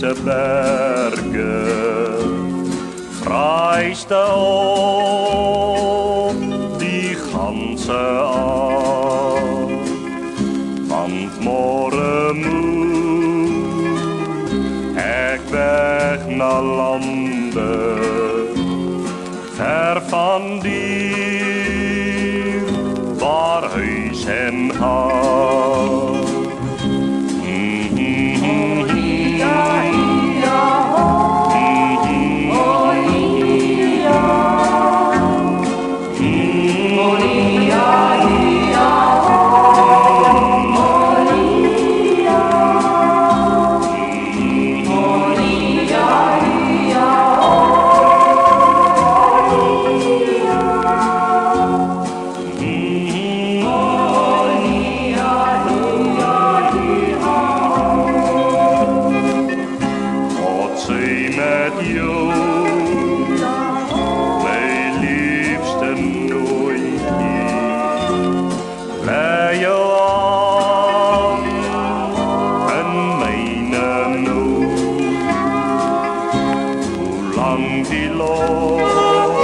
Friese berge, vryste op die ganse aard, want môre moet ek weg na lande, ver van dier, waar huis en haard. Die lof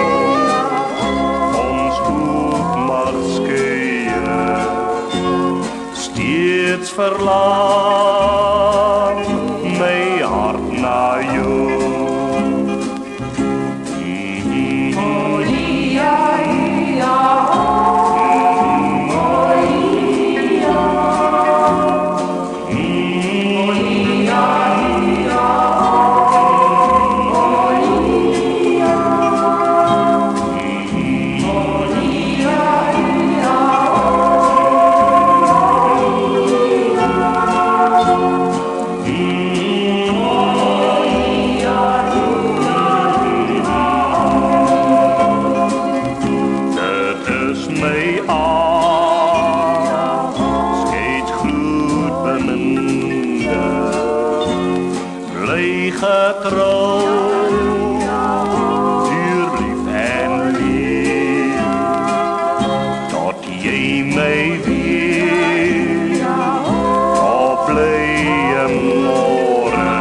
ons goed mag skeie, steeds verlang my hart na jou. Getrou, duur lief en leer, tot jy my weer op blye môre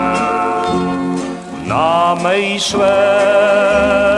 na my swer.